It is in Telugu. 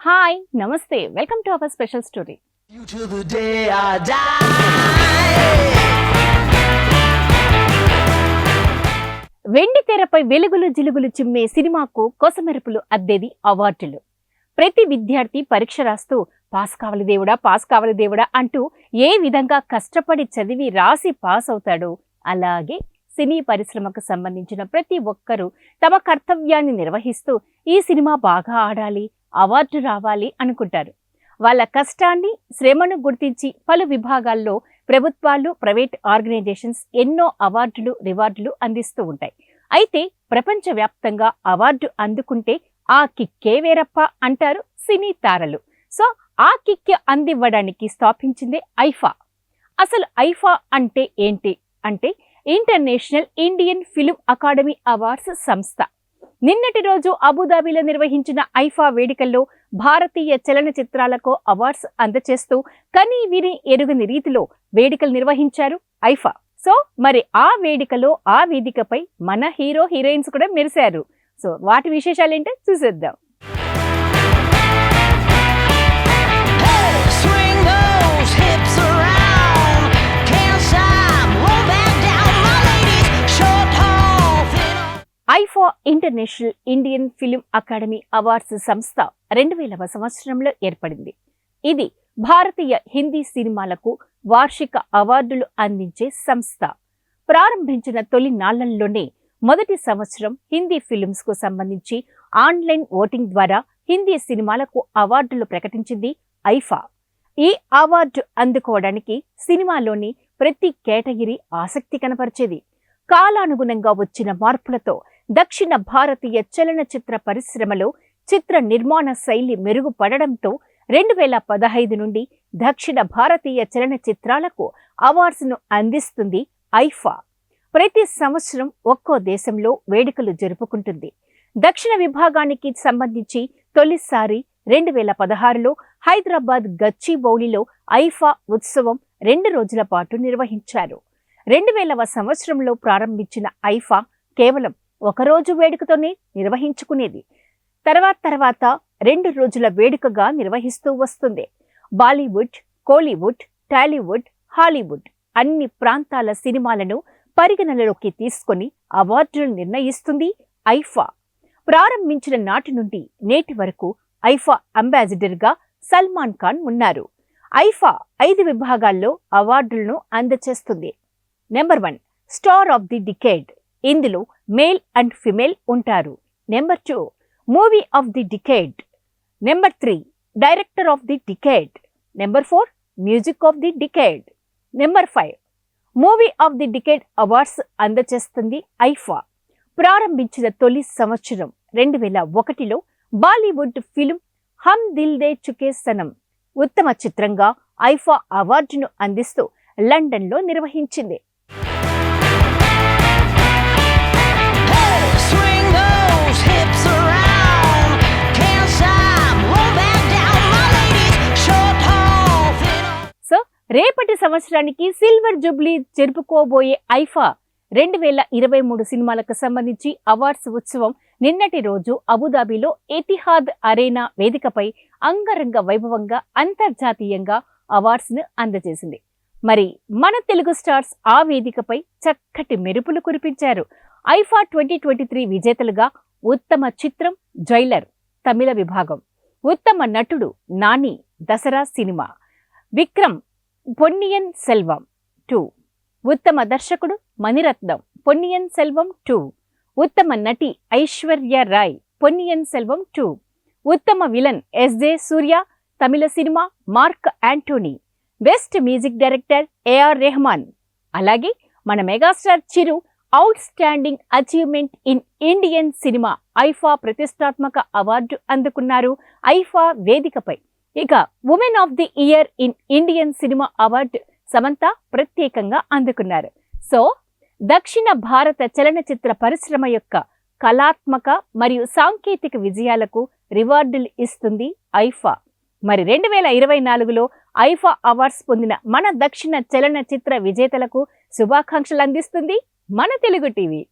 హాయ్ నమస్తే welcome to our special story. వెండి తెరపై వెలుగులు జిలుగులు చిమ్మే సినిమాకు కొసమెరుపులు అద్దేది అవార్డులు. ప్రతి విద్యార్థి పరీక్ష రాస్తూ పాస్ కావాలి దేవుడా అంటూ ఏ విధంగా కష్టపడి చదివి రాసి పాస్ అవుతాడో అలాగే సినీ పరిశ్రమకు సంబంధించిన ప్రతి ఒక్కరూ తమ కర్తవ్యాన్ని నిర్వహిస్తూ ఈ సినిమా బాగా ఆడాలి, అవార్డు రావాలి అనుకుంటారు. వాళ్ళ కష్టాన్ని, శ్రమను గుర్తించి పలు విభాగాల్లో ప్రభుత్వాలు, ప్రైవేట్ ఆర్గనైజేషన్స్ ఎన్నో అవార్డులు, రివార్డులు అందిస్తూ ఉంటాయి. అయితే ప్రపంచవ్యాప్తంగా అవార్డు అందుకుంటే ఆ కిక్కే వేరప్ప అంటారు సినీ తారలు. సో ఆ కిక్ అందివ్వడానికి స్థాపించిందే ఐఫా. అసలు ఐఫా అంటే ఏంటి అంటే international Indian film academy awards సంస్థ. నిన్నటి రోజు అబుదాబిలో నిర్వహించిన ఐఫా వేడుకల్లో భారతీయ చలనచిత్రాలకు అవార్డ్స్ అందచేస్తూ కనీ విని ఎరుగని రీతిలో వేడుకలు నిర్వహించారు ఐఫా. సో మరి ఆ వేడుకలో ఆ వేదికపై మన హీరో హీరోయిన్స్ కూడా మెరిశారు. సో వాటి విశేషాలేంటో చూసేద్దాం. IIFA international Indian film academy awards సంస్థ 2000వ సంవత్సరంలో ఏర్పడింది. ఇది భారతీయ హిందీ సినిమాలకు వార్షిక అవార్డులు అందించే సంస్థ. ప్రారంభించిన తొలి నాళ్లలోనే మొదటి సంవత్సరం హిందీ ఫిల్మ్స్ కు సంబంధించి ఆన్లైన్ ఓటింగ్ ద్వారా హిందీ సినిమాలకు అవార్డులు ప్రకటించింది ఐఫా. ఈ అవార్డు అందుకోవడానికి సినిమాలోని ప్రతి కేటగిరీ ఆసక్తి కనపరిచేది. కాలానుగుణంగా వచ్చిన మార్పులతో దక్షిణ భారతీయ చలనచిత్ర పరిశ్రమలో చిత్ర నిర్మాణ శైలి మెరుగుపడడంతో 2015 నుండి దక్షిణ భారతీయ చలనచిత్రాలకు అవార్డ్స్ను అందిస్తుంది ఐఫా. ప్రతి సంవత్సరం ఒక్కో దేశంలో వేడుకలు జరుపుకుంటుంది. దక్షిణ విభాగానికి సంబంధించి తొలిసారి 2016లో హైదరాబాద్ గచ్చిబౌలిలో ఐఫా ఉత్సవం 2 రోజుల పాటు నిర్వహించారు. 2000వ సంవత్సరంలో ప్రారంభించిన ఐఫా కేవలం ఒకరోజు వేడుకతోనే నిర్వహించుకునేది. తర్వాత 2 రోజుల వేడుకగా నిర్వహిస్తూ వస్తుంది. బాలీవుడ్, కోలీవుడ్, టాలీవుడ్, హాలీవుడ్ అన్ని ప్రాంతాల సినిమాలను పరిగణనలోకి తీసుకొని అవార్డులు నిర్ణయిస్తుంది ఐఫా. ప్రారంభించిన నాటి నుండి నేటి వరకు ఐఫా అంబాసిడర్గా సల్మాన్ ఖాన్ ఉన్నారు. ఐఫా 5 విభాగాల్లో అవార్డులను అందచేస్తుంది. Number 1 star of the decade. ఇందులో మేల్ అండ్ ఫిమేల్ ఉంటారు. Number 2 movie of the decade. Number 3 director of the decade. Number 4 music of the decade. Number 5 movie of the decade awards అందచేస్తుంది ఐఫా. ప్రారంభించిన తొలి సంవత్సరం 2001లో బాలీవుడ్ ఫిల్మ్ హమ్ దిల్ దే చుకే సనం ఉత్తమ చిత్రంగా ఐఫా అవార్డును అందిస్తూ లండన్లో నిర్వహించింది. రేపటి సంవత్సరానికి సిల్వర్ జూబ్లీ జరుపుకోబోయే ఐఫా 2023 సినిమాలకు సంబంధించి అవార్డ్స్ ఉత్సవం నిన్నటి రోజు అబుదాబిలో ఎతిహాద్ అరేనా వేదికపై అంగరంగ వైభవంగా అంతర్జాతీయంగా అవార్డ్స్ ను అందజేసింది. మరి మన తెలుగు స్టార్స్ ఆ వేదికపై చక్కటి మెరుపులు కురిపించారు. ఐఫా 2023 విజేతలుగా ఉత్తమ చిత్రం జైలర్ తమిళ విభాగం, ఉత్తమ నటుడు నాని దసరా సినిమా, విక్రమ్ పొన్నియన్ సెల్వం 2, ఉత్తమ దర్శకుడు మణిరత్నం పొన్నియన్ సెల్వం 2, ఉత్తమ నటి ఐశ్వర్య రాయ్ పొన్నియన్ సెల్వం 2, ఉత్తమ విలన్ ఎస్జే సూర్య తమిళ cinema Mark Antony, best music director AR Rahman, అలాగే మన megastar Chiru outstanding achievement in Indian cinema IIFA ప్రతిష్టాత్మక అవార్డు అందుకున్నారు ఐఫా వేదికపై. ఇక woman of the year in Indian cinema award Samantha ప్రత్యేకంగా అందుకున్నారు. సో దక్షిణ భారత చలనచిత్ర పరిశ్రమ యొక్క కళాత్మక మరియు సాంకేతిక విజయాలకు రివార్డులు ఇస్తుంది ఐఫా. మరి 2024లో ఐఫా అవార్డ్స్ పొందిన మన దక్షిణ చలనచిత్ర విజేతలకు శుభాకాంక్షలు అందిస్తుంది మన తెలుగు టీవీ.